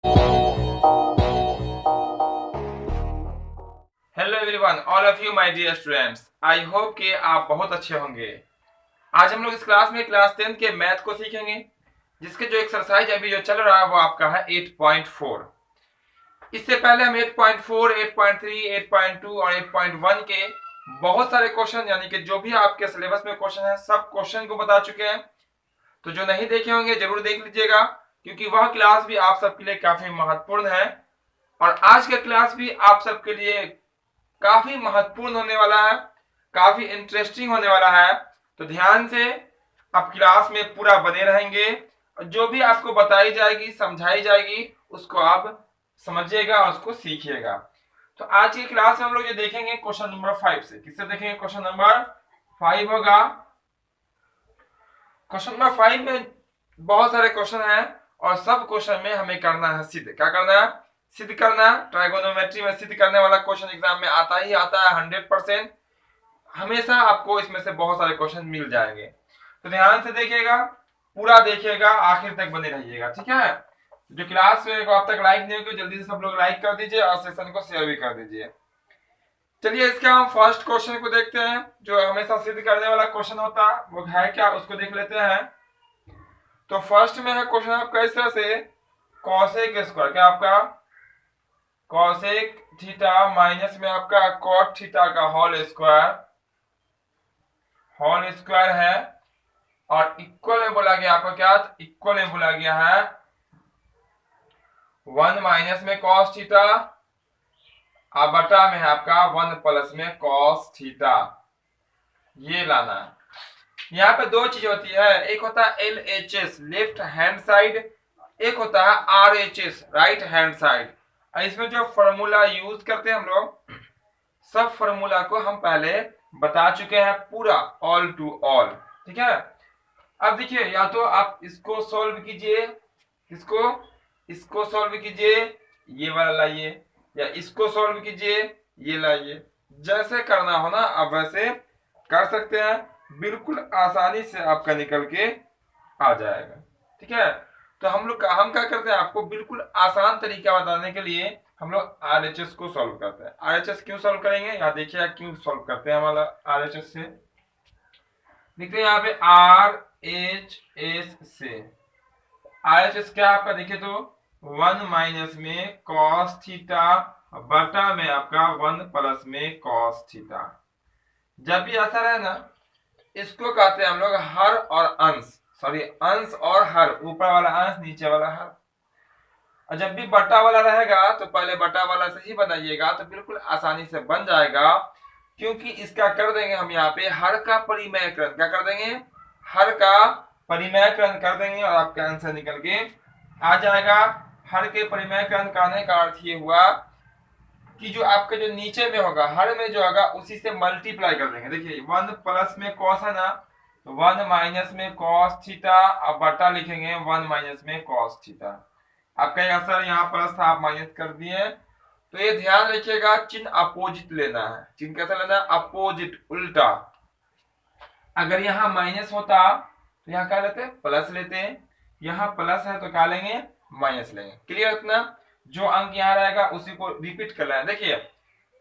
Hello everyone, all of you my dear students. I hope कि आप बहुत अच्छे होंगे। आज हम लोग इस क्लास में क्लास 10 के मैथ को सीखेंगे, जिसके जो एक्सरसाइज अभी जो चल रहा है वो आपका है 8.4। इससे पहले हम 8.4, 8.3, 8.2 और 8.1 के बहुत सारे क्वेश्चन, यानी कि जो भी आपके सिलेबस में क्वेश्चन है, सब क्वेश्चन को बता चुके हैं। तो जो नहीं देखे होंगे जरूर देख लीजिएगा, क्योंकि वह क्लास भी आप सबके लिए काफी महत्वपूर्ण है। और आज का क्लास भी आप सबके लिए काफी महत्वपूर्ण होने वाला है, काफी इंटरेस्टिंग होने वाला है। तो ध्यान से आप क्लास में पूरा बने रहेंगे और जो भी आपको बताई जाएगी, समझाई जाएगी, उसको आप समझिएगा और उसको सीखिएगा। तो आज की क्लास में हम लोग ये देखेंगे क्वेश्चन नंबर 5 से। किससे देखेंगे? क्वेश्चन नंबर 5 होगा। क्वेश्चन नंबर 5 में बहुत सारे क्वेश्चन हैं और सब क्वेश्चन में हमें करना है सिद्ध। क्या करना है? सिद्ध करना। ट्राइगोनोमेट्री में सिद्ध करने वाला क्वेश्चन एग्जाम में आता ही आता है 100%। हमेशा आपको इसमें से बहुत सारे क्वेश्चन मिल जाएंगे। तो ध्यान से देखिएगा, पूरा देखिएगा, आखिर तक बने रहिएगा, ठीक है। जो क्लास में अब तक लाइक नहीं होगी, जल्दी से सब लोग लाइक कर दीजिए और सेशन को शेयर भी कर दीजिए। चलिए इसका हम फर्स्ट क्वेश्चन को देखते हैं, जो हमेशा सिद्ध करने वाला क्वेश्चन होता है वो है क्या, उसको देख लेते हैं। तो फर्स्ट में है क्वेश्चन आपका इस तरह से, कॉसेक स्क्वायर, क्या आपका कॉसेक थीटा माइनस में आपका कॉट थीटा का होल स्क्वायर है, और इक्वल में बोला गया आपका क्या, इक्वल में बोला गया है 1 माइनस में कॉस थीटा, और बटा में है आपका 1 प्लस में कॉस थीटा। ये लाना है। यहाँ पे दो चीज होती है, एक होता है LHS लेफ्ट हैंड साइड, एक होता है RHS राइट हैंड साइड। इसमें जो फॉर्मूला यूज करते हैं हम लोग, सब फॉर्मूला को हम पहले बता चुके हैं, पूरा ऑल टू ऑल, ठीक है। अब देखिए, या तो आप इसको सॉल्व कीजिए, इसको सॉल्व कीजिए, ये वाला लाइए, या इसको सॉल्व कीजिए, ये लाइए। जैसे करना हो ना आप वैसे कर सकते हैं, बिल्कुल आसानी से आपका निकल के आ जाएगा, ठीक है। तो हम क्या करते हैं, आपको बिल्कुल आसान तरीका बताने के लिए हम लोग RHS को सॉल्व करते हैं। RHS क्यों सॉल्व करेंगे, यहाँ देखिए क्यों सॉल्व करते हैं हमारा RHS से। देखते हैं यहाँ पे RHS से, RHS क्या आपका देखिए तो 1 माइनस में कॉस थीटा बटा में आपका 1 प्लस में कॉस थीटा। जब भी ऐसा रहे ना, इसको कहते हैं हम लोग हर और अंश, सॉरी अंश और हर, ऊपर वाला अंश नीचे वाला हर। और जब भी बटा वाला रहेगा तो पहले बटा वाला से ही बनाइएगा, तो बिल्कुल आसानी से बन जाएगा। क्योंकि इसका कर देंगे हम यहाँ पे हर का परिमयकरण, क्या कर देंगे, हर का परिमयकरण कर देंगे और आपका आंसर निकल के आ जाएगा। हर के परिमयकरण करने का अर्थ ये हुआ कि जो आपके जो नीचे में होगा, हर में जो होगा उसी से मल्टीप्लाई कर देंगे। देखिए 1 प्लस में कॉस है ना, तो 1 माइनस में कॉस थीटा, अब बटा लिखेंगे 1 माइनस में कॉस थीटा। आपका आंसर यहाँ प्लस था, आप माइनस कर दिए। तो ये ध्यान रखिएगा, चिन्ह अपोजिट लेना है। चिन्ह कैसा लेना है? अपोजिट, उल्टा। अगर यहाँ माइनस होता तो यहाँ क्या लेते, प्लस लेते। यहाँ प्लस है तो क्या लेंगे, माइनस लेंगे। क्लियर? इतना जो अंक यहाँ रहेगा उसी को रिपीट कर रहे हैं। देखिए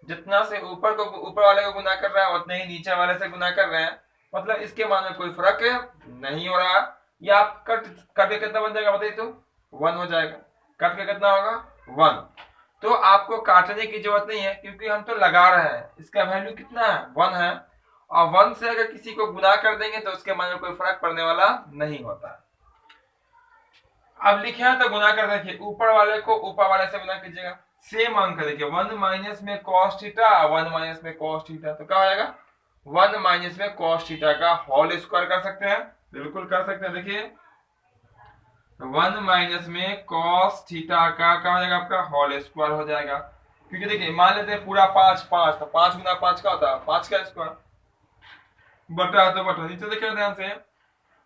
जितना से ऊपर वाले को गुना कर रहा है उतने ही नीचे वाले से गुना कर रहे हैं, मतलब इसके मान में कोई फर्क नहीं हो रहा। या आप कट के कितना बन जाएगा बताइए, तो 1 हो जाएगा। कट के कितना होगा, 1। तो आपको काटने की जरूरत नहीं है, क्योंकि हम तो लगा रहे हैं। इसका वैल्यू कितना है, 1 है, और 1 से अगर किसी को गुना कर देंगे तो उसके मान में कोई फर्क पड़ने वाला नहीं होता। अब लिखे हैं तो गुना कर देखिए, ऊपर वाले को ऊपर वाले से गुना कीजिएगा, सेम अंक देखिए 1 माइनस में कॉस थीटा, 1 माइनस में कॉस थीटा, तो क्या हो जाएगा 1 माइनस में कॉस थीटा का होल स्क्वायर कर सकते हैं, बिल्कुल कर सकते हैं। देखिए 1 माइनस में कॉस थीटा का क्या हो जाएगा, आपका होल स्क्वायर हो जाएगा। क्योंकि देखिए मान लेते हैं पूरा 5 5, तो 5 गुना 5 का होता है 5 का स्क्वायर, बटा तो बटा। नीचे देखिए ध्यान से,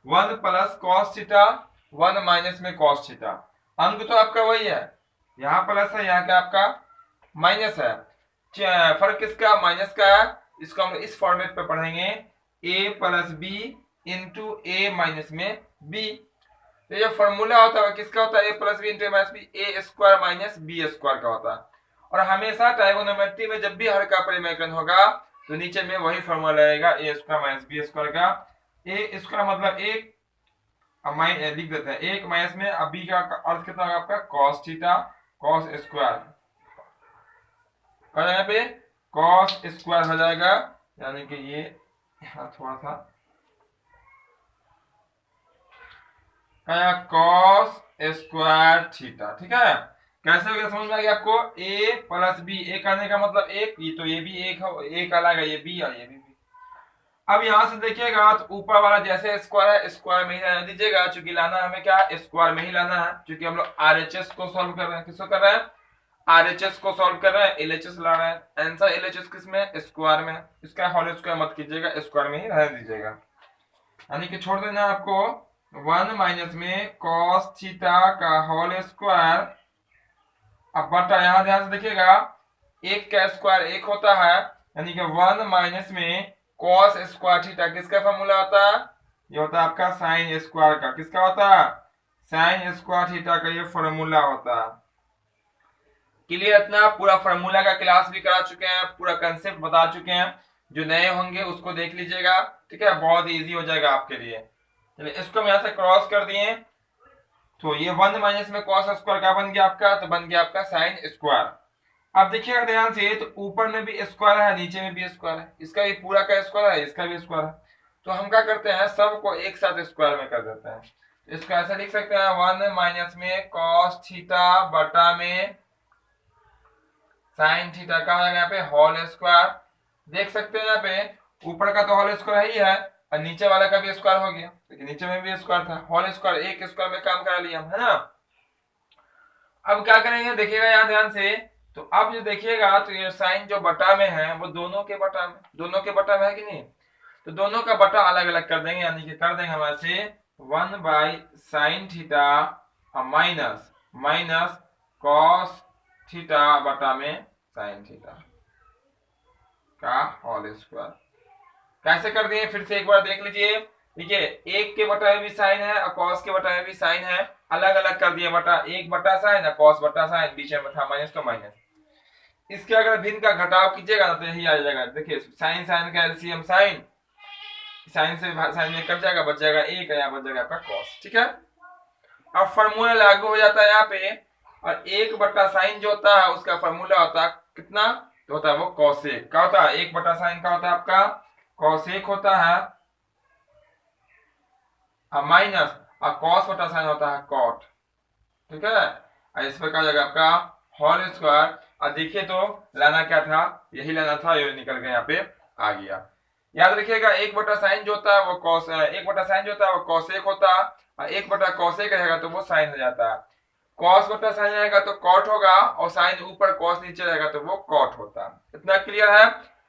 1 प्लस कॉस थीटा, 1 माइनस में कॉस थीटा। अंक तो आपका वही है, यहाँ प्लस है, यहाँ क्या आपका माइनस है। फर्क किसका, माइनस का है। इसको हम इस फॉर्मेट पे पढ़ेंगे, a plus B into A minus में बी। तो ये फॉर्मूला होता है किसका होता है, A plus B into minus B, A square minus B square का होता है। और हमेशा ट्राइगोनोमेट्री में जब भी हर का परिमेयकरण होगा तो नीचे में वही फॉर्मूला रहेगा, ए स्क्वायर माइनस बी स्क्वायर का। ए स्क्वायर मतलब एक, लिख देते हैं एक माइनस में, अब बी का अर्थ कितना होगा आपका कॉस थीटा, कॉस स्क्वायर यहाँ पे कॉस स्क्वायर हो जाएगा, यानी कि ये यहाँ थोड़ा सा कॉस स्क्वायर थीटा। ठीक है, कैसे हो गया समझ में आ गया आपको, ए प्लस बी, ए करने का मतलब एक, ये तो ये भी एक हो, एक अलग है, ये बी और ये भी। अब यहां से देखिएगा तो ऊपर वाला जैसे स्क्वायर है, स्क्वायर में ही रहने दीजिएगा, चूंकि लाना हमें क्या स्क्वायर में ही लाना है, क्योंकि हम लोग आरएचएस को सॉल्व कर रहे हैं। किसको कर रहे हैं, आरएचएस को सॉल्व कर रहे हैं, एलएचएस ला रहे हैं। आंसर एलएचएस किसमें, स्क्वायर में, इसका होल स्क्वायर मत कीजिएगा, स्क्वायर में ही रहने दीजिएगा, यानी कि छोड़ देना आपको 1 माइनस में कॉस थीटा का होल स्क्वायर। अब बटा यहां ध्यान से देखिएगा, एक का स्क्वायर एक होता है, यानी कि 1 माइनस में कॉस स्क्वायर थीटा, किसका फॉर्मूला होता है, ये होता है आपका साइन स्क्वायर का। किसका होता है, साइन स्क्वायर थीटा का ये फॉर्मूला होता है। क्लियर, इतना पूरा फॉर्मूला का क्लास भी करा चुके हैं, पूरा कंसेप्ट बता चुके हैं। जो नए होंगे उसको देख लीजिएगा, ठीक है, बहुत इजी हो जाएगा आपके लिए। चलिए इसको हम यहाँ से क्रॉस कर दिए, तो ये 1 माइनस में कॉस स्क्वायर का बन गया आपका, तो बन गया आपका साइन स्क्वायर। अब देखिएगा ध्यान से, तो ऊपर में भी स्क्वायर है, नीचे में भी स्क्वायर है, इसका भी पूरा का स्क्वायर है, इसका भी स्क्वायर है, तो हम क्या करते हैं सबको एक साथ स्क्वायर में कर देते हैं। तो इसको ऐसा लिख सकते हैं 1 माइनस में कॉस थीटा बटा में साइन थीटा का हो जाएगा यहाँ पे होल स्क्वायर। देख सकते हैं यहाँ पे ऊपर का तो होल स्क्वायर ही है, और नीचे वाला का भी स्क्वायर हो गया, लेकिन नीचे में भी स्क्वायर था, होल स्क्वायर एक स्क्वायर में काम करा लिया, है ना। अब क्या करेंगे देखिएगा यहाँ ध्यान से, तो अब जो देखिएगा तो ये साइन जो बटा में है वो दोनों के बटा में, दोनों के बटा में है कि नहीं, तो दोनों का बटा अलग अलग कर देंगे, यानी कि कर देंगे हमारे से 1 by sine theta minus minus cos theta बटा में साइन थीटा का होल स्क्वायर। कैसे कर दिए फिर से एक बार देख लीजिए, देखिए एक के बटा में भी साइन है और कॉस के बटा में भी साइन है, अलग अलग कर दिए बटा, एक बटा साइन और कॉस बटा साइन, बीच में था माइनस तो माइनस। इसके अगर भिन्न का घटाव कीजिएगा ना तो यही आ जाएगा, देखिए साइन साइन का एलसीएम साइन, साइन से साइन में कट जाएगा, बच जाएगा एक, या बच जाएगा आपका कॉस। ठीक है, अब फॉर्मूला लागू हो जाता है यहाँ पे, और एक बटा साइन जो होता है उसका फॉर्मूला होता है कितना, तो होता है वो कॉसेक का होता है, एक बटा साइन का होता है आपका कॉसेक होता है, माइनस और कॉस बटा साइन होता है कॉट। ठीक है, इस पर कहा जाएगा आपका होल स्क्वायर। और देखिए तो लाना क्या था, यही लाना था, ये निकल गया यहाँ पे आ गया। याद रखिएगा एक बटा साइन जो होता है वो कॉस, एक बटा साइन जो होता है वो कॉसेक होता है, और एक बटा कॉसेक रहेगा तो वो साइन हो जाता है। कॉस बटा साइन रहेगा तो कॉट होगा, और साइन ऊपर कॉस नीचे रहेगा तो वो कॉट होता है। इतना क्लियर है।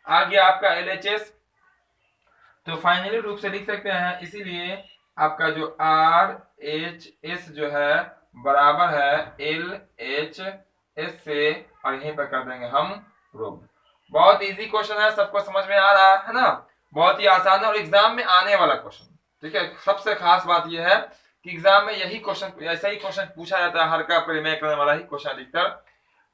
आ गया आपका एलएचएस, तो फाइनली रूप से लिख सकते हैं, इसीलिए आपका जो आर एच एस जो है बराबर है एल एच एस से, और यहीं पर कर देंगे हम प्रूव। बहुत इजी क्वेश्चन है, सबको समझ में आ रहा है ना, बहुत ही आसान है और एग्जाम में आने वाला क्वेश्चन। ठीक है, सबसे खास बात यह है कि एग्जाम में यही क्वेश्चन, ऐसा ही क्वेश्चन पूछा जाता है, हर का परिमेय करने वाला ही क्वेश्चन अधिकतर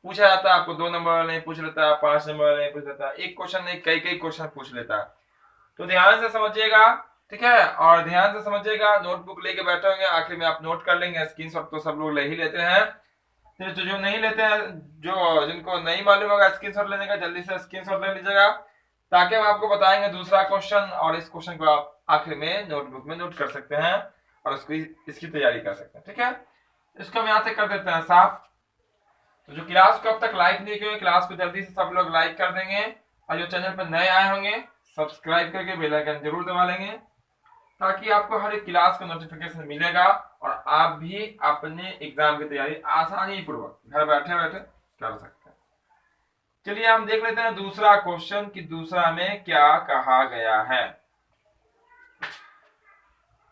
पूछा जाता है। आपको 2 नंबर वाला नहीं पूछ लेता है, 5 नंबर वाला नहीं पूछ लेता है, एक क्वेश्चन नहीं कई कई क्वेश्चन पूछ लेता है। तो ध्यान से समझिएगा, ठीक है, और ध्यान से समझिएगा, नोटबुक लेके बैठे होंगे, आखिर में आप नोट कर लेंगे, स्क्रीनशॉट तो सब लोग ले ही लेते हैं, तो जो नहीं लेते हैं, जो जिनको नहीं मालूम होगा स्क्रीनशॉट लेने का, जल्दी से स्क्रीनशॉट ले लीजिएगा, ताकि हम आपको बताएंगे दूसरा क्वेश्चन, और इस क्वेश्चन को आप आखिर में नोटबुक में नोट कर सकते हैं और उसकी इसकी तैयारी कर सकते हैं। ठीक है, इसको हम यहाँ से कर देते हैं साफ। तो जो क्लास को अब तक लाइक नहीं किए, क्लास को जल्दी से सब लोग लाइक कर देंगे, और जो चैनल पर नए आए होंगे सब्सक्राइब करके बेल आइकन जरूर दबा लेंगे, ताकि आपको हर एक क्लास का नोटिफिकेशन मिलेगा और आप भी अपने एग्जाम की तैयारी आसानी पूर्वक घर बैठे बैठे कर सकते हैं। चलिए हम देख लेते हैं दूसरा क्वेश्चन कि दूसरा में क्या कहा गया है।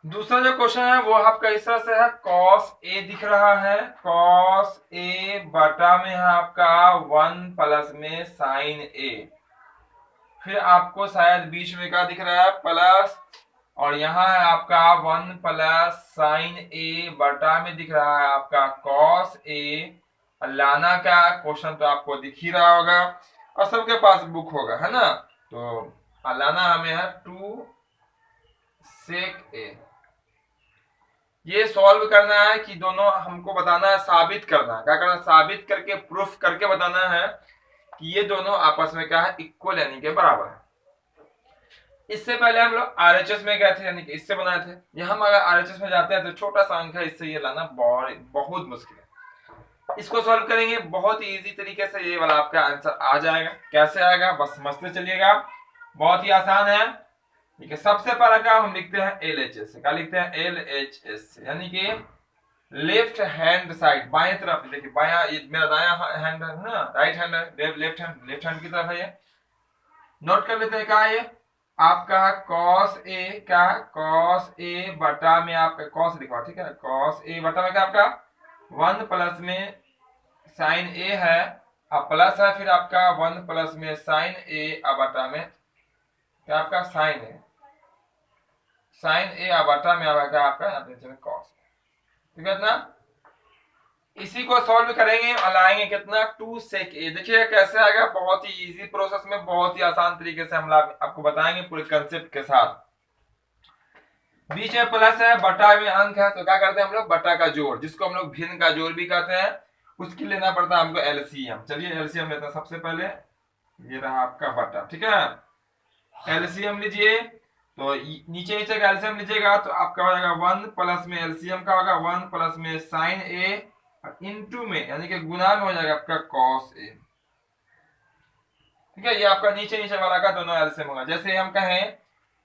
दूसरा जो क्वेश्चन है वो आपका इस तरह से है, कॉस ए दिख रहा है, कॉस ए बटा में है आपका 1 प्लस में साइन ए, फिर आपको शायद बीच में क्या दिख रहा है, प्लस और यहाँ है आपका 1 प्लस साइन ए बटा में दिख रहा है आपका कॉस ए। लाना का क्वेश्चन तो आपको दिख ही रहा होगा और सबके पास बुक होगा, है ना। तो लाना हमें है 2 सेक ए। ये सॉल्व करना है कि दोनों हमको बताना है, साबित करना है। क्या करना है? साबित करके प्रूफ करके बताना है कि ये दोनों आपस में क्या है, इक्वल यानी के बराबर है। इससे पहले हम लोग आरएचएस में गए थे, यानी कि इससे बनाए थे। यहाँ हम अगर आरएचएस में जाते हैं तो छोटा सा अंक है, इससे ये लाना बहुत मुश्किल है। इसको सॉल्व करेंगे बहुत इजी तरीके से, ये वाला आपका आंसर आ जाएगा। कैसे आएगा बस समझते चलिएगा, बहुत ही आसान है। ठीक है, सबसे पहला काम हम लिखते हैं एलएचएस से। क्या लिखते हैं? एलएचएस से, यानी कि लेफ्ट हैंड साइड, बाएं तरफ। देखिए बाया, ये मेरा दाया हैंड है ना, राइट हैंड है, लेफ्ट हैंड की तरफ है ये। नोट कर लेते हैं क्या है ये आपका cos a का cos a बटा में आपका cos लिखवा, ठीक है। cos a बटा में क्या आपका 1 प्लस में sin a है, अब प्लस है फिर आपका 1 प्लस में sin a बटा में क्या आपका sin a बटा में क्या आपका यहाँ पे cos, ठीक है ना। इसी को सॉल्व करेंगे और लाएंगे कितना 2 सेक ए। देखिए कैसे आएगा, बहुत ही इजी प्रोसेस में, बहुत ही आसान तरीके से हम आपको बताएंगे पूरे कंसेप्ट के साथ। बीच में प्लस है, बटा में अंक है, तो क्या करते हैं हम लोग बटा का जोड़, जिसको हम लोग भिन्न का जोड़ भी कहते हैं, उसके लेना पड़ता है हमको एलसीएम। चलिए एलसीएम लेते हैं सबसे पहले। ये रहा आपका बटा, ठीक है। एलसीएम लीजिए, तो नीचे का एलसीएम लीजिएगा तो आपका हो जाएगा 1 प्लस में एलसीएम का होगा 1 प्लस में साइन ए इनटू में यानी कि गुना में हो जाएगा आपका cos a, ठीक है। ये आपका नीचे वाला का दोनों एलसीएम होगा। जैसे हम कहें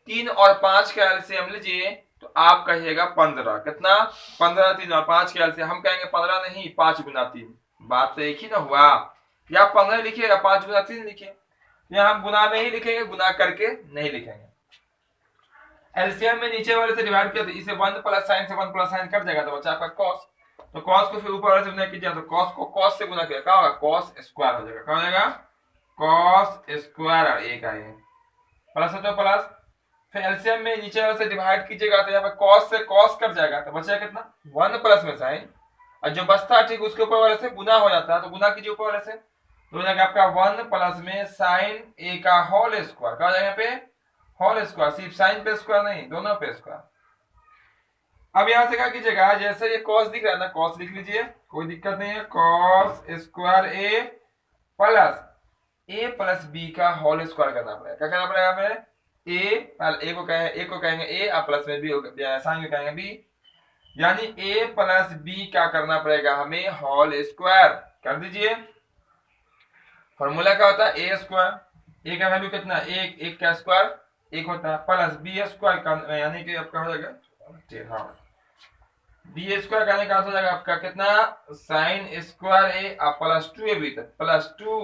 3 और 5 का एलसीएम लीजिए तो आप कहिएगा 15। कितना? 15। 3 और 5 का एलसीएम हम कहेंगे 15 नहीं, 5 गुना 3। बात तो एक ही ना हुआ। या 15 लिखिए या 5 गुना 3 लिखिए, या हम गुना में ही लिखेंगे, गुना करके नहीं लिखेंगे। एलसीएम में नीचे वाले से डिवाइड किया तो इसे 1 प्लस साइन से 1 प्लस साइन कट जाएगा, तो बचा आपका cos। तो cos को फिर ऊपर वाले से गुना कीजिए, तो cos को cos से गुना किया क्या होगा? cos स्क्वायर हो जाएगा। क्या हो जाएगा? cos square. और एक आए प्लस है तो प्लस, फिर एलसीएम में नीचे वाले से डिवाइड कीजिएगा तो यहाँ पे cos से cos कट जाएगा, तो बचेगा कितना 1 प्लस में साइन, और जो बचता है ठीक उसके ऊपर वाले से गुना हो जाता है, तो गुना कीजिए ऊपर वाले से, तो हो जाएगा आपका 1 प्लस में साइन ए का होल स्क्वायर। क्या हो जाएगा यहाँ पे? होल स्क्वायर, सिर्फ साइन पे स्क्वायर नहीं, दोनों पे स्क्वायर। अब यहां से क्या कीजिएगा, जैसे ये cos दिख रहा है ना, cos लिख लीजिए, कोई दिक्कत नहीं है। cos square A plus B का होल स्क्वायर करना पड़ेगा। क्या करना पड़ेगा हमें? ए को कहेंगे ए और प्लस में बी साइन को कहेंगे बी, यानी ए प्लस बी क्या करना पड़ेगा हमें? होल स्क्वायर कर दीजिए। फॉर्मूला क्या होता है? ए स्क्वायर, ए का वैल्यू कितना? एक का स्क्वायर एक होता है, प्लस बी स्क्वायर का यानी कि आपका हो जाएगा बी स्क्वायर करने का हो जाएगा आपका कितना? Sine square A plus 2 A B तक, प्लस 2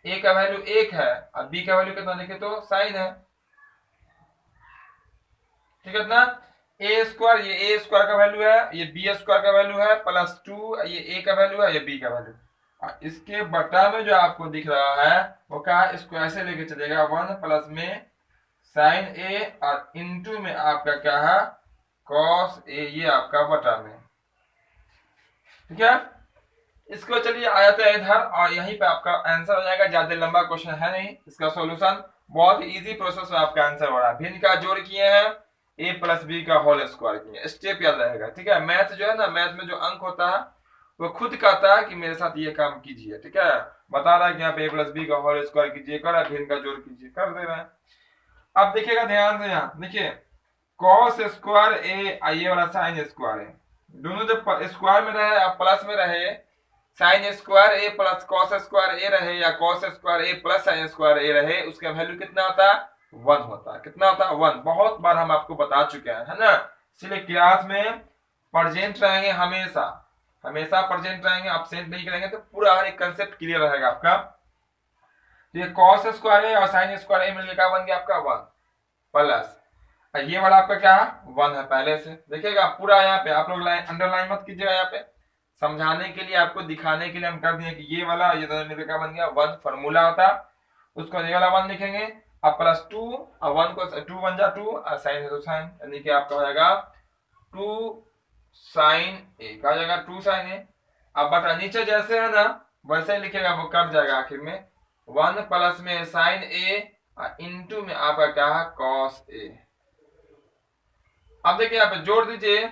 ए का वैल्यू 1 है और बी का वैल्यू कितना लिखे तो साइन है, ठीक है ना। ए स्क्वायर, ये ए स्क्वायर का वैल्यू है, ये बी स्क्वायर का वैल्यू है, प्लस 2 ये ए का वैल्यू है, ये बी का वैल्यू। और इसके बटा में जो आपको दिख रहा है वो क्या? इसको ऐसे लेके चलेगा 1 प्लस में साइन ए और इनटू में आपका क्या है? cos ए, ये आपका बटा में, ठीक है। इसको चलिए आ जाते हैं इधर और यहीं पे आपका आंसर हो जाएगा। ज्यादा लंबा क्वेश्चन है नहीं, इसका सॉल्यूशन बहुत इजी प्रोसेस में आपका आंसर हो रहा है। भिन्न का जोड़ किए हैं, ए प्लस बी का होल स्क्वायर किए, स्टेप याद रहेगा, ठीक है। मैथ जो है ना, मैथ में जो अंक होता है वो खुद कहता है कि मेरे साथ ये काम कीजिए, ठीक है। बता रहा है कि यहाँ पे ए प्लस बी का होल स्क्वायर कीजिए, कर रहा है भिन्न का जोड़ कीजिए, कर दे रहा है। अब देखिएगा ध्यान से, यहाँ देखिए cos स्क्वायर ए, ये वाला साइन स्क्वायर है, दोनों जब स्क्वायर में रहे और प्लस में रहे, sign square A plus cos square ए रहे या cos square A plus sign square ए रहे, उसका वैल्यू कितना होता है? 1 होता है। कितना होता है? 1। बहुत बार हम आपको बता चुके हैं, है ना। इसलिए क्लास में प्रेजेंट रहेंगे, हमेशा हमेशा प्रेजेंट रहेंगे, एब्सेंट नहीं करेंगे तो पूरा हर एक कंसेप्ट क्लियर रहेगा आपका। तो ये cos स्क्वायर ए और साइन स्क्वायर ए मिलकर क्या बन गया आपका? 1 प्लस ये वाला आपका क्या है? 1 है पहले से। देखिएगा पूरा यहाँ पे आप लोग अंडरलाइन मत कीजिएगा, यहाँ पे समझाने के लिए, आपको दिखाने के लिए हम कर दिए कि ये वाला ये दोनों मिलकर क्या बन गया? 1 फॉर्मूला होता, उसको ये वाला 1 लिखेंगे, अब प्लस 2 और 1 को 2 बन जा 2 और साइन है तो साइन, यानी कि आपका हो जाएगा 2 साइन ए, क्या हो जाएगा 2 साइन ए। अब बटा नीचे जैसे है ना वैसे ही लिखेगा, वो कट जाएगा आखिर में 1 प्लस में साइन ए और इंटू में आपका क्या है कॉस ए। अब देखिए यहाँ पे जोड़ दीजिए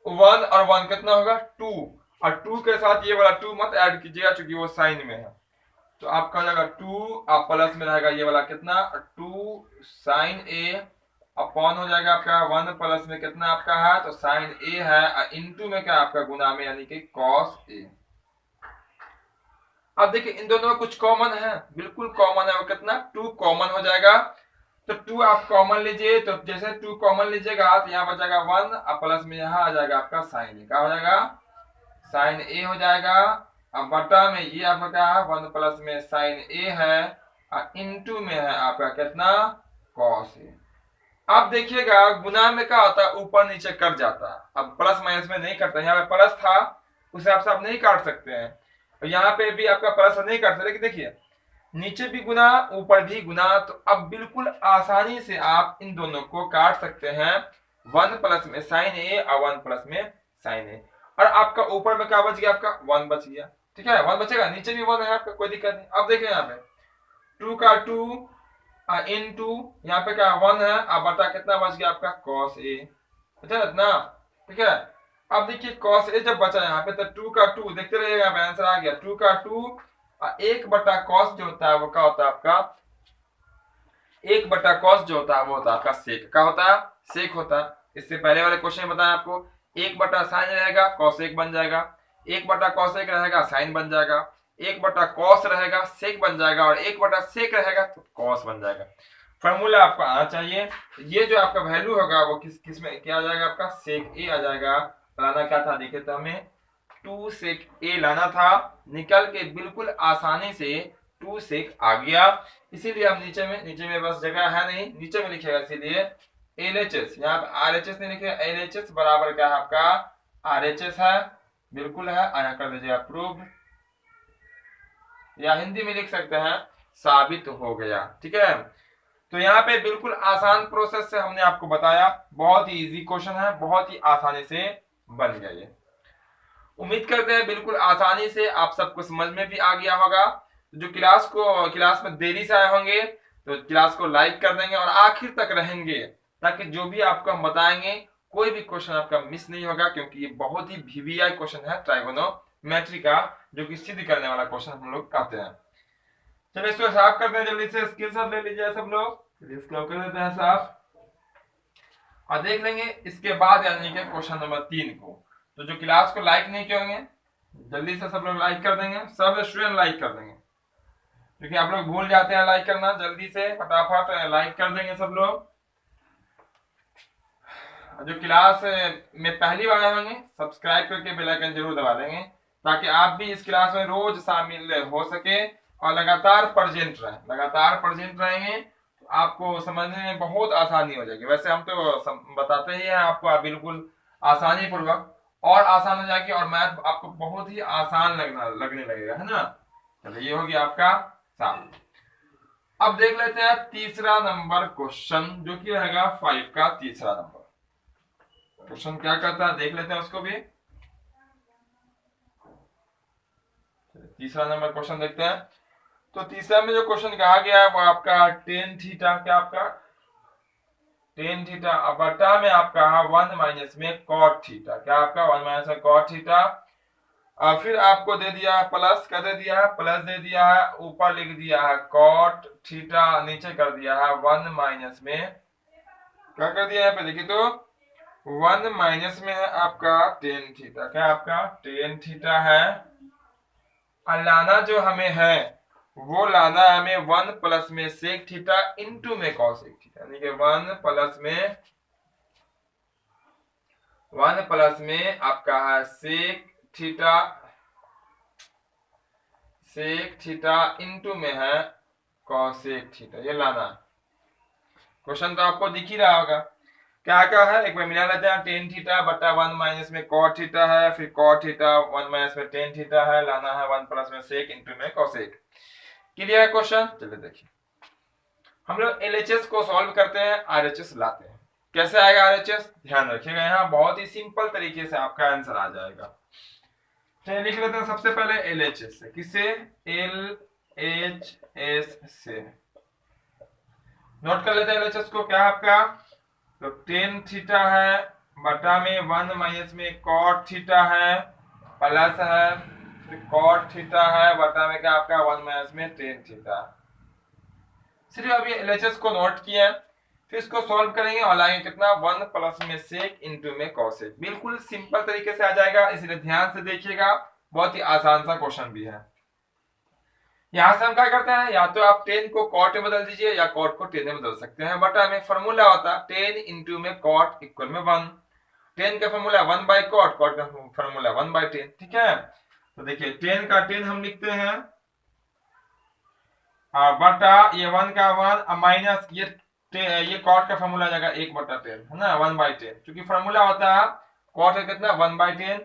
1 और 1 कितना होगा 2, और 2 के साथ ये वाला 2 मत ऐड कीजिएगा क्योंकि वो साइन में है। तो आपका हो जाएगा 2 आप प्लस में रहेगा ये वाला कितना 2 साइन ए अपॉन हो जाएगा आपका 1 प्लस में कितना आपका है तो साइन ए है और इंटू में क्या आपका गुना में यानी कि कॉस ए। अब देखिए इन दोनों में कुछ कॉमन है, बिल्कुल कॉमन है, वो कितना 2 कॉमन हो जाएगा। तो 2 आप कॉमन लीजिए, तो जैसे 2 कॉमन लीजिएगा तो यहाँ बच जाएगा 1 और प्लस में यहाँ आ जाएगा आपका साइन ए, क्या हो जाएगा साइन ए हो जाएगा। अब बटा में ये आपका क्या है 1 प्लस में साइन ए है और इंटू में है आपका कितना कॉस ए। अब देखिएगा गुना में क्या होता है ऊपर नीचे कट जाता है, अब प्लस माइनस में नहीं करता, यहाँ पे प्लस था उस हिसाब से आप नहीं काट सकते हैं, और यहाँ पे भी आपका प्लस नहीं काट सकते, लेकिन देखिए नीचे भी गुना ऊपर भी गुना, तो अब बिल्कुल आसानी से आप इन दोनों को काट सकते हैं 1 प्लस में साइन ए और 1 प्लस में साइन ए, और आपका ऊपर में क्या बच गया आपका 1 बच गया, ठीक है 1 बचेगा, नीचे भी 1 है आपका कोई दिक्कत नहीं। अब देखिए यहाँ पे 2 का 2 इनटू यहाँ पे क्या 1 है, अब बटा कितना बच गया आपका cos a, अच्छा ना, ठीक है। अब देखिए cos a जब बचा यहाँ पे तो 2 का 2 देखते रहिएगा, यहाँ पे आंसर आ गया 2 का 2 और 1 बटा cos जो होता है वो क्या होता है आपका 1 बटा cos जो होता है वो होता है आपका सेक, क्या होता है सेक होता है। इससे पहले वाले क्वेश्चन में बताया आपको 1 बटा साइन रहेगा cos 1 बन जाएगा, 1 बटा cos 1 रहेगा साइन बन जाएगा, 1 बटा cos रहेगा सेक बन जाएगा, और 1 बटा सेक रहेगा तो cos बन जाएगा। फॉर्मूला आपको आना चाहिए, ये जो आपका वैल्यू होगा वो किस में क्या आ जाएगा आपका सेक ए आ जाएगा। लाना क्या था देखिए, तो हमें 2 सेक ए लाना था, निकल के बिल्कुल आसानी से 2 सेक आ गया, इसीलिए हम नीचे में बस जगह है नहीं, नीचे में लिखेगा, इसीलिए LHS, यहाँ पे RHS नहीं लिखेगा, LHS बराबर क्या है आपका RHS है, बिल्कुल है, आया कर दीजिएगा प्रूव, या हिंदी में लिख सकते हैं साबित हो गया, ठीक है। तो यहाँ पे बिल्कुल आसान प्रोसेस से हमने आपको बताया, बहुत ही इजी क्वेश्चन है, बहुत ही आसानी से बन गया ये। उम्मीद करते हैं बिल्कुल आसानी से आप सबको समझ में भी आ गया होगा। जो क्लास में देरी से आए होंगे तो क्लास को लाइक कर देंगे और आखिर तक रहेंगे, ताकि जो भी आपको हम बताएंगे कोई भी क्वेश्चन आपका मिस नहीं होगा, क्योंकि ये बहुत ही VVI क्वेश्चन है ट्राइगोनोमेट्री का, जो कि सिद्ध करने वाला क्वेश्चन हम लोग आते हैं। चलिए इसको साफ करते हैं जल्दी से, स्क्रीनशॉट ले लीजिए सब लोग, इसको कर देते हैं साफ और देख लेंगे इसके बाद यानी कि क्वेश्चन नंबर 3 को। तो जो क्लास को लाइक नहीं किए होंगे जल्दी से सब लोग लाइक कर देंगे, सब स्टूडेंट लाइक कर देंगे, क्योंकि आप लोग भूल जाते हैं लाइक करना, जल्दी से फटाफट लाइक कर देंगे सब लोग। जो क्लास में पहली बार आए होंगे सब्सक्राइब करके बेल आइकन जरूर दबा देंगे, ताकि आप भी इस क्लास में रोज शामिल हो सके और लगातार प्रेजेंट रहें, लगातार प्रेजेंट रहेंगे तो आपको समझने में बहुत आसानी हो जाएगी। वैसे हम तो बताते ही हैं आपको बिल्कुल आसानी पूर्वक, और आसान हो जाएगी और मैथ आपको बहुत ही आसान लगने लगेगा, है ना। चलिए ये हो गया आपका साफ। अब देख लेते हैं तीसरा नंबर क्वेश्चन, जो कि रहेगा 5 का तीसरा नंबर क्वेश्चन क्या कहता है देख लेते हैं उसको भी। तीसरा नंबर क्वेश्चन देखते हैं। तो तीसरा में जो क्वेश्चन कहा गया है वो आपका टेन थीटा, क्या आपका टेन थीटा बटा में आपका 1 माइनस में कॉट थीटा, क्या आपका 1 माइनस में कॉट थीटा, और फिर आपको दे दिया है प्लस, क्या दे दिया है प्लस दे दिया है, ऊपर लिख दिया है कॉट थीटा, नीचे कर दिया है 1 माइनस में क्या कर दिया है, यहाँ पे देखिए तो 1 माइनस में है आपका टेन थीटा, क्या आपका टेन थीटा है, और लाना जो हमें है वो लाना है हमें 1 प्लस में सेक थीटा इंटू में कॉस एक थीटा, यानी कि 1 प्लस में आपका है सेक थीटा इंटू में है कॉसेक थीटा, ये लाना है। क्वेश्चन तो आपको दिख ही रहा होगा क्या क्या है, एक बार मिला लेते हैं, टेन थीटा बटा 1 माइनस में कॉट थीटा है, फिर कॉट थीटा 1 माइनस में टेन थीटा है, लाना है 1 प्लस में सेक इंटू में कॉसेक। क्लियर है क्वेश्चन, चलिए देखिए। हम लोग एलएचएस को सॉल्व करते हैं, आरएचएस लाते हैं। कैसे आएगा आरएचएस, ध्यान रखिएगा, यहाँ बहुत ही सिंपल तरीके से आपका आंसर आ जाएगा। चलिए लिख लेते हैं सबसे पहले एलएचएस से। किससे, एलएचएस से नोट कर लेते हैं एलएचएस को। क्या आपका, तो टेन थीटा है बटा में 1 माइनस में कॉट थीटा है प्लस है कॉट थीटा है बटा में क्या आपका 1 माइनस में टेन थीटा। सिर्फ अभी एलएचएस को नोट किया, फिर इसको सॉल्व करेंगे और लाएंगे कितना 1 प्लस में सेक इंटू में कॉसेक। बिल्कुल सिंपल तरीके से आ जाएगा, इसलिए ध्यान से देखिएगा, बहुत ही आसान सा क्वेश्चन भी है। यहां से हम क्या करते हैं, या तो आप टेन को कॉट में बदल दीजिए या कॉट को टेन में बदल सकते हैं। बटा में फॉर्मूला होता है टेन इंटू में कॉट इक्वल में 1। टेन का फॉर्मूला 1 बाई कॉट, कॉट का फॉर्मूला 1 बाई टेन। ठीक है, तो देखिए टेन का टेन हम लिखते हैं बटा ये 1 का 1 माइनस ये कॉट का फॉर्मूला आ जाएगा 1 बटा 10 है ना, 1 बाई 10, क्योंकि फॉर्मूला होता है कॉट है कितना 1 बाई 10,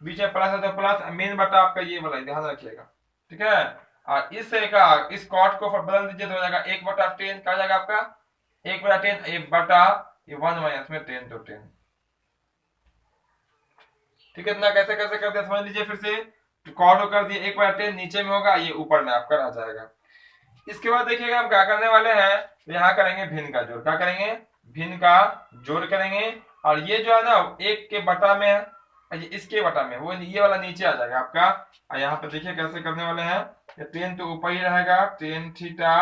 बीच में प्लस है तो प्लस, मेन बटा आपका ये वाला ध्यान रखिएगा। ठीक है, और इस कॉट को बदल दीजिए तो हो जाएगा 1 बटा 10, क्या हो जाएगा आपका 1 बटा 10, 1 बटा ये 1 माइनस में 10 तो 10। ठीक है, इतना कैसे कैसे करते हैं समझ लीजिए फिर से। तो कॉट को कर दिए 1 बटा 10 नीचे में होगा, ये ऊपर में आपका रह जाएगा। इसके बाद देखिएगा हम क्या करने वाले हैं, तो यहाँ करेंगे भिन्न का जोड़। क्या करेंगे, भिन्न का जोड़ करेंगे, और ये जो है ना 1 के बटा में है, इसके बटा में वो ये वाला नीचे आ जाएगा आपका। और यहाँ पे देखिए कैसे करने वाले हैं, ये 10 तो ऊपर ही रहेगा 10 थीटा,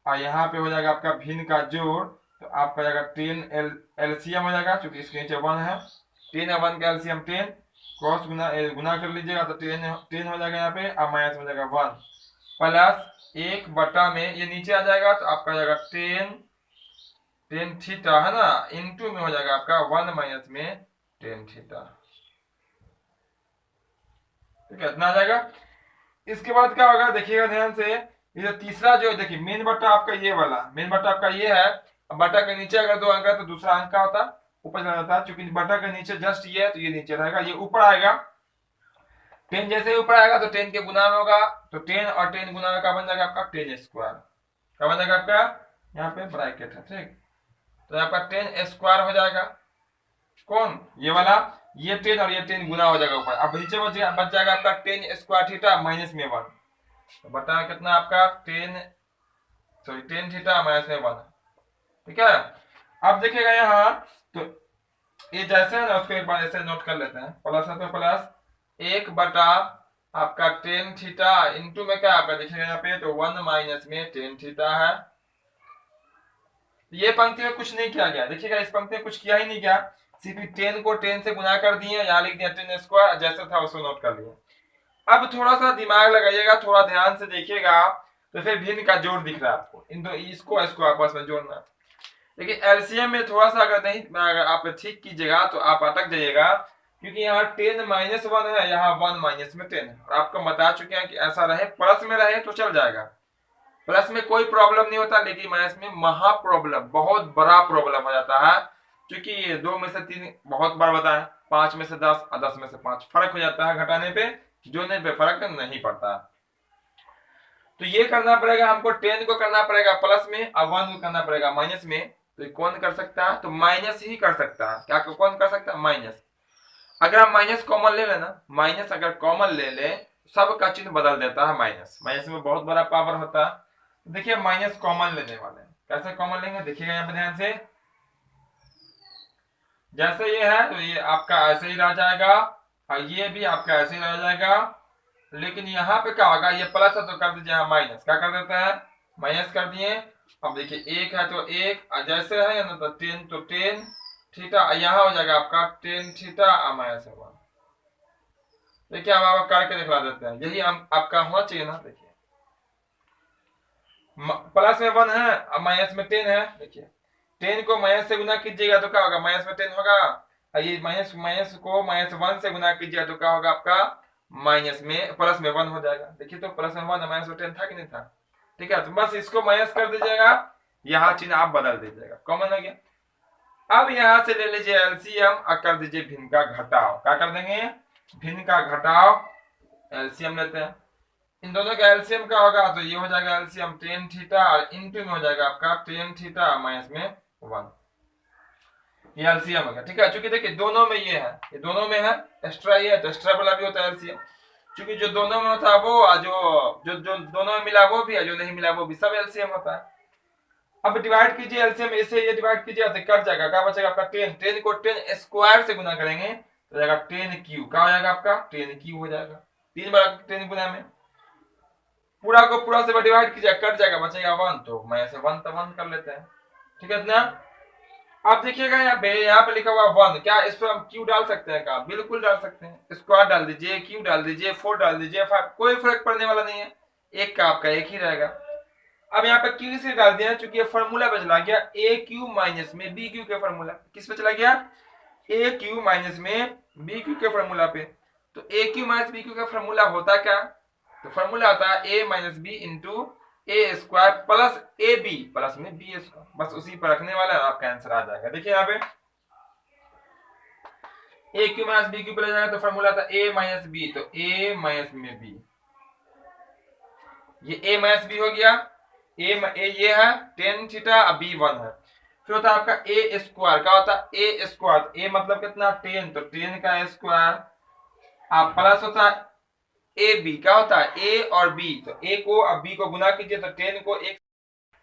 और यहाँ पे हो जाएगा आपका भिन्न का जोड़, तो आपका जाएगा 10 एलसीएम हो जाएगा, क्योंकि इसके नीचे 1 है, 10 और 1 का एलसीएम 10, क्रॉस गुना कर लीजिएगा तो 10 हो जाएगा यहाँ पे, और माइनस हो जाएगा 1 प्लस 1 बटा में ये नीचे आ जाएगा, तो आपका आ जाएगा 10 थीटा है ना, इंटू में हो जाएगा आपका 1 माइनस में 10 थीटा। ठीक है, इतना आ जाएगा। इसके बाद क्या होगा देखिएगा ध्यान से, ये जो तीसरा जो देखिए मेन बटा आपका ये वाला, मेन बटा आपका ये है, बटा के नीचे अगर 2 अंक है तो दूसरा अंक का होता ऊपर चला जाता है, क्योंकि बटा के नीचे जस्ट ये है तो ये नीचे रहेगा, ये ऊपर आएगा। 10 जैसे ही ऊपर आएगा तो 10 के गुना में होगा, तो 10 और 10 गुना में क्या बन जाएगा आपका 10 स्क्वायर, क्या बन जाएगा आपका, यहाँ पे ब्रैकेट है। ठीक, तो आपका 10 स्क्वायर हो जाएगा, कौन ये वाला, ये 10 और ये 10 गुना हो जाएगा ऊपर। अब नीचे बच जाएगा आपका 10 स्क्वायर थीटा माइनस में 1, तो बता कितना आपका 10 थीटा माइनस में 1। ठीक है, अब देखिएगा यहाँ तो ये जैसे है ना उसको एक बार ऐसे नोट कर लेते हैं, प्लस है तो प्लस 1 बटा आपका 10 थीटा इंटू में क्या आपका देखिएगा यहाँ पे तो 1 माइनस में 10 थीटा है। ये पंक्ति में कुछ नहीं किया गया, देखिएगा इस पंक्ति में कुछ किया ही नहीं गया, सिर्फ 10 को 10 से गुना कर दिए, यहाँ लिख दिया 10 स्क्वायर, जैसा था उसको नोट कर लिया। अब थोड़ा सा दिमाग लगाइएगा, थोड़ा ध्यान से देखिएगा, तो फिर भिन्न का जोड़ दिख रहा है आपको, इन दो इसको आपस में जोड़ना। लेकिन एलसीएम में थोड़ा सा अगर आप ठीक कीजिएगा तो आप अटक जाइएगा, क्योंकि यहाँ 10 माइनस 1 है, यहाँ 1 माइनस में 10 है, और आपको बता चुके हैं कि ऐसा रहे, प्लस में रहे तो चल जाएगा, प्लस में कोई प्रॉब्लम नहीं होता, लेकिन माइनस में महा प्रॉब्लम, बहुत बड़ा प्रॉब्लम हो जाता है, क्योंकि 2 में से 3 बहुत बार बताया, 5 में से 10 और 10 में से 5 फर्क हो जाता है, घटाने पे जोड़ने पे फर्क नहीं पड़ता। तो ये करना पड़ेगा हमको, 10 को करना पड़ेगा प्लस में और 1 को करना पड़ेगा माइनस में। तो कौन कर सकता है, तो माइनस ही कर सकता है। क्या कौन कर सकता है, माइनस। अगर हम माइनस कॉमन ले लेना, माइनस अगर कॉमन ले ले, सब का चिन्ह बदल देता है माइनस, माइनस में बहुत बड़ा पावर होता है। देखिए माइनस कॉमन लेने वाले हैं, कैसे कॉमन लेंगे देखिएगा यहाँ पे ध्यान से, जैसे ये है तो ये आपका ऐसे ही रह जाएगा, और ये भी आपका ऐसे ही रह जाएगा, लेकिन यहाँ पे क्या होगा, ये प्लस है तो कर दीजिए यहाँ माइनस, क्या कर देते हैं माइनस कर दिए। अब देखिए 1 है तो 1, जैसे है ना तो 10 तो 10 थीटा, यहाँ हो जाएगा आपका 10 थीटा माइनस 1। देखिए हम आपको करके दिखला देते हैं, यही आपका होना चाहिए ना। देखिए प्लस में 1 है और माइनस में 10 है, देखिए 10 को माइनस से गुना कीजिएगा तो क्या होगा, माइनस में 10 होगा, और ये माइनस को माइनस 1 से गुना कीजिएगा तो क्या होगा आपका माइनस में प्लस में 1 हो जाएगा। देखिए तो प्लस में 1 माइनस में 10 था कि नहीं था। ठीक है, तो बस इसको माइनस कर दीजिएगा, यहाँ चिन्ह आप बदल दीजिएगा, कॉमन हो गया। अब यहाँ से ले लीजिए एलसीएम और कर दीजिए भिन्न का घटाव, क्या कर देंगे भिन्न का घटाव, एलसीएम लेते हैं। इन दोनों का एलसीएम क्या होगा, तो ये हो जाएगा एलसीएम टेन थीटा और इनटू में हो जाएगा आपका टेन थीटा माइनस में 1, ये एलसीएम हो गया। ठीक है, चूंकि देखिए दोनों में ये है, ये दोनों में है, एक्स्ट्रा ये है तो एक्स्ट्रा वाला भी होता है एलसीएम। क्योंकि जो दोनों में होता है वो, जो दोनों में मिला वो भी है, जो नहीं मिला वो भी, सब एलसीएम होता है। अब डिवाइड कीजिए एलसीएम, इसे ये डिवाइड कीजिए तो कट जाएगा, क्या बचेगा आपका 10, 10 को 10 स्क्वायर से गुना करेंगे तो जाएगा 10 क्यूब, क्या हो जाएगा आपका 10 क्यूब हो जाएगा, 3 बार 10 गुना में, पूरा को पूरा से डिवाइड कीजिए कट जाएगा, बचेगा 1, तो मैं ऐसे 1 तो 1 कर लेते हैं। ठीक है ना, आप देखिएगा यहाँ पे लिखा हुआ 1, क्या इस पर हम क्यू डाल सकते हैं, क्या बिल्कुल डाल सकते हैं, स्क्वायर डाल दीजिए, क्यू डाल दीजिए, 4 डाल दीजिए, 5, कोई फर्क पड़ने वाला नहीं है, एक का आपका एक ही रहेगा। अब यहाँ पे क्यू इसलिए डाल दिया क्योंकि ये फॉर्मूला पे चला गया, ए क्यू माइनस में बी क्यू के फॉर्मूला, किस पे चला गया, ए क्यू माइनस में बी क्यू के फॉर्मूला पे। तो A Q minus B Q का फॉर्मूला होता क्या, तो फॉर्मूला आता है A minus B into A square plus A B plus में बी स्क्वायर, बस उसी पर रखने वाला है, आपका आंसर आ जाएगा। देखिए यहाँ पे ए क्यू माइनस बी क्यू पे ले जाएगा तो फॉर्मूला आता है ए माइनस बी, तो ए माइनस में बी, ये ए माइनस बी हो गया, ए ये है टेन थीटा, बी 1 है, फिर होता है आपका ए स्क्वायर, क्या होता है ए स्क्वायर, ए मतलब कितना 10, तो 10 का स्क्वायर, आप प्लस होता है ए बी, क्या होता है ए और बी, तो ए को अब बी को गुना कीजिए तो 10 को एक,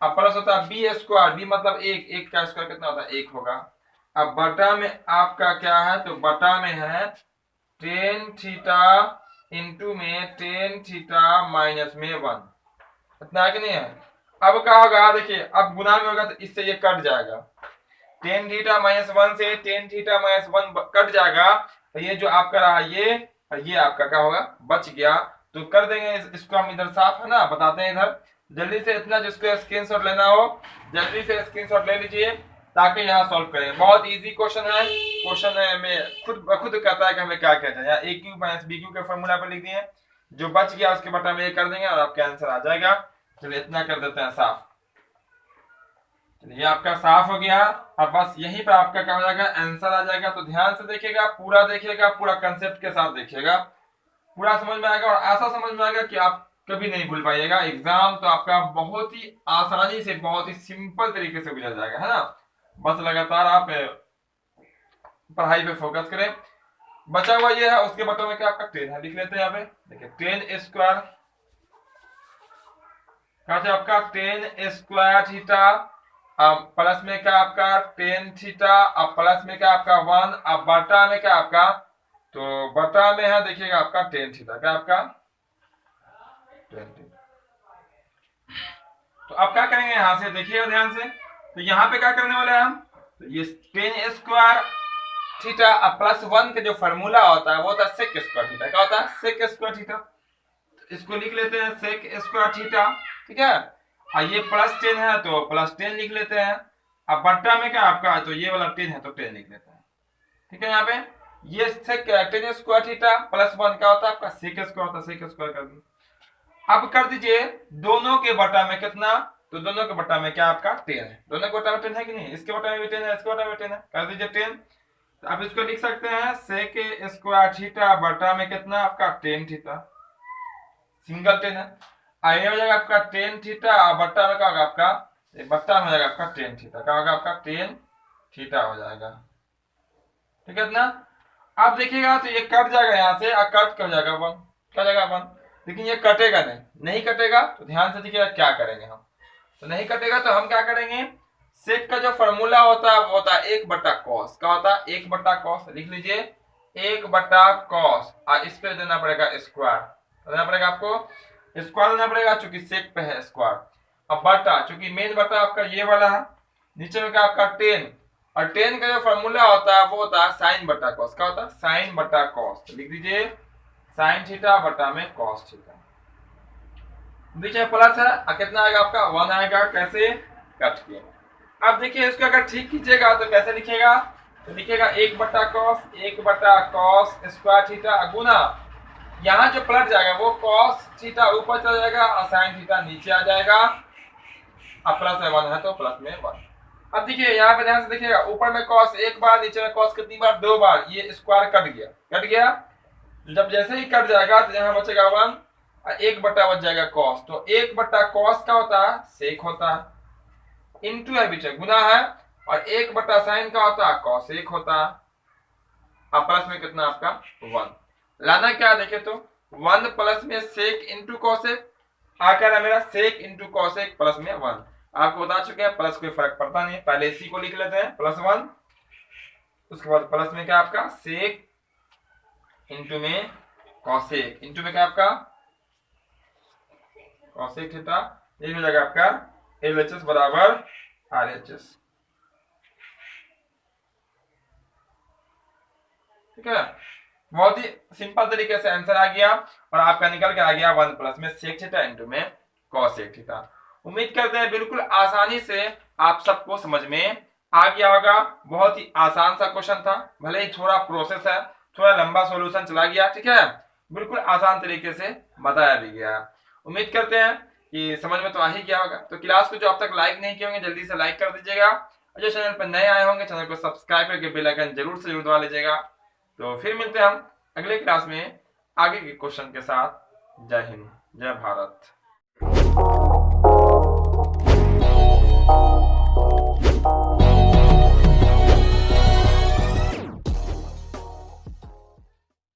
अब प्लस होता है बी स्क्वायर, बी मतलब एक, एक का स्क्वायर कितना होता है 1 होगा। अब बटा में आपका क्या है, तो बटा में है टेन थीटा इंटू में टेन थीटा माइनस में 1, इतना है कि नहीं है। अब क्या होगा, देखिए अब गुना में होगा तो इससे ये कट जाएगा, टेन थीटा माइनस 1 से टेन थीटा माइनस 1 कट जाएगा, तो ये जो आपका रहा ये आपका क्या होगा बच गया, तो कर देंगे इसको हम इधर, साफ है ना, बताते हैं इधर जल्दी से, इतना जिसको स्क्रीनशॉट लेना हो जल्दी से स्क्रीनशॉट ले लीजिए ताकि यहाँ सॉल्व करें, बहुत इजी क्वेश्चन है, क्वेश्चन में खुद कहता है कि हमें क्या कहना है, यहाँ ए क्यू माइनस बी क्यू के फॉर्मूला पे लिख दिए, जो बच गया उसके बटा में ये कर देंगे और आपका आंसर आ जाएगा। चलिए इतना कर देते हैं साफ, ये आपका साफ हो गया। अब बस यहीं पर आपका क्या हो जाएगा, आंसर आ जाएगा। तो ध्यान से देखिएगा, पूरा देखिएगा, पूरा कंसेप्ट के साथ देखिएगा, पूरा समझ में आएगा और ऐसा समझ में आएगा कि आप कभी नहीं भूल पाइएगा। एग्जाम तो आपका बहुत ही आसानी से, बहुत ही सिंपल तरीके से गुजर जाएगा, है ना। बस लगातार आप पढ़ाई पे फोकस करें। बचा हुआ ये है, उसके बटन में क्या आपका 10 है, लिख लेते हैं यहाँ पे, देखिए 10 स्क्वायर, क्या आपका 10 स्क्वायर थीटा, अब प्लस में क्या आपका 10 थीटा, अब प्लस में क्या आपका 1, अब बटा में क्या आपका, तो बटा में है देखिएगा आपका 10 थीटा, क्या आपका 10 थीटा। तो अब क्या करेंगे, यहां से देखिएगा ध्यान से, तो यहाँ पे क्या करने वाले हैं हम, तो ये 10 स्क्वायर थीटा अब प्लस 1 का जो फॉर्मूला होता है वो होता है सेक स्क्वायर थीटा, क्या होता है सेक स्क्वायर थीटा, इसको लिख लेते हैं सेक स्क्वायर थीटा, ठीक है। ये प्लस 10 है तो प्लस 10 लिख लेते हैं, अब बट्टा में क्या आपका, तो ये वाला 10 है तो 10 लिख लेते हैं, ठीक है। यहाँ पे ये सेक 10 स्क्वायर थीटा प्लस 1 क्या होता है आपका सेक स्क्वायर होता है, सेक स्क्वायर कर दिए। अब कर दीजिए दोनों के बटा में कितना, तो दोनों के बटा में क्या आपका 10 है, दोनों के बटा में 10 है कि नहीं, इसके बटा में भी 10 है, इसके बटा में 10 है, कर दीजिए 10। तो अब इसको लिख सकते हैं सेक स्क्वायर थीटा बटा में कितना आपका 10 थीटा, सिंगल 10 है, आगे हो जाएगा आपका 10 थीटा, बट्टा में क्या होगा आपका, बट्टा में हो जाएगा आपका 10 थीटा, क्या होगा आपका 10 थीटा हो जाएगा, ठीक है ना। आप देखिएगा तो ये कट जाएगा यहाँ से, कट हो जाएगा 1, क्या जाएगा 1, लेकिन ये कटेगा नहीं, नहीं कटेगा तो ध्यान से देखिएगा क्या करेंगे हम, तो नहीं कटेगा तो हम क्या करेंगे, सेक का जो फॉर्मूला होता है वो होता है 1 बटा कॉस, क्या होता है 1 बटा कॉस, लिख लीजिए 1 बटा कॉस, इस पे देना पड़ेगा स्क्वायर, देना पड़ेगा आपको स्क्वायर देना पड़ेगा चूंकि सेक पे है स्क्वायर, अब बटा चूंकि मेन बटा आपका ये वाला है, नीचे में क्या आपका 10, और 10 का जो फॉर्मूला होता है वो होता है साइन बटा कॉस, क्या होता है साइन बटा कॉस, तो लिख दीजिए साइन थीटा बटा में कॉस थीटा, नीचे प्लस है, कितना आएगा आपका 1 आएगा, कैसे कट किया। अब देखिए इसको अगर ठीक कीजिएगा तो कैसे लिखिएगा, तो लिखिएगा 1 बटा कॉस, 1 बटा कॉस स्क्वायर थीटा गुना, यहाँ जो पलट जाएगा वो कॉस थीटा ऊपर चला जाएगा और साइन थीटा नीचे आ जाएगा, अब प्लस में 1 है तो प्लस में 1। अब देखिए यहाँ पे ध्यान से देखिएगा, ऊपर में कॉस एक बार, नीचे में कॉस कितनी बार, 2 बार, ये स्क्वायर कट गया, जब जैसे ही कट जाएगा तो यहाँ बचेगा 1, और 1 बटा बच जाएगा कॉस। तो 1/cos का होता है सेक होता है, इंटू है बीच में गुना है, और 1/sin का होता है कॉसेक होता है। अब प्लस में कितना आपका 1 लाना क्या देखे तो 1 प्लस में सेक इंटू कॉसेक आकर है मेरा सेक इंटू कॉसेक प्लस में 1। आपको बता चुके हैं प्लस कोई फर्क पड़ता नहीं, पहले इसी को लिख लेते हैं +1, उसके बाद प्लस में क्या आपका सेक इंटू में कॉसेक, इंटू में क्या आपका कॉसेक थीटा, ये हो जाएगा आपका LHS बराबर RHS। ठीक है, बहुत ही सिंपल तरीके से आंसर आ गया और आपका निकल के आ गया 1 प्लस में सेक थीटा इंटू में कॉसेक थीटा। उम्मीद करते हैं बिल्कुल आसानी से आप सबको समझ में आ गया होगा। बहुत ही आसान सा क्वेश्चन था, भले ही थोड़ा प्रोसेस है, थोड़ा लंबा सॉल्यूशन चला गया। ठीक है, बिल्कुल आसान तरीके से बताया भी गया। उम्मीद करते हैं कि समझ में तो आ ही गया होगा। तो क्लास को जो अब तक लाइक नहीं किए होंगे जल्दी से लाइक कर दीजिएगा, और जो चैनल पर नए आए होंगे चैनल को सब्सक्राइब करके बेल आइकन जरूर से जरूर दबा लीजिएगा। तो फिर मिलते हैं हम अगले क्लास में आगे के क्वेश्चन के साथ। जय हिंद, जय भारत।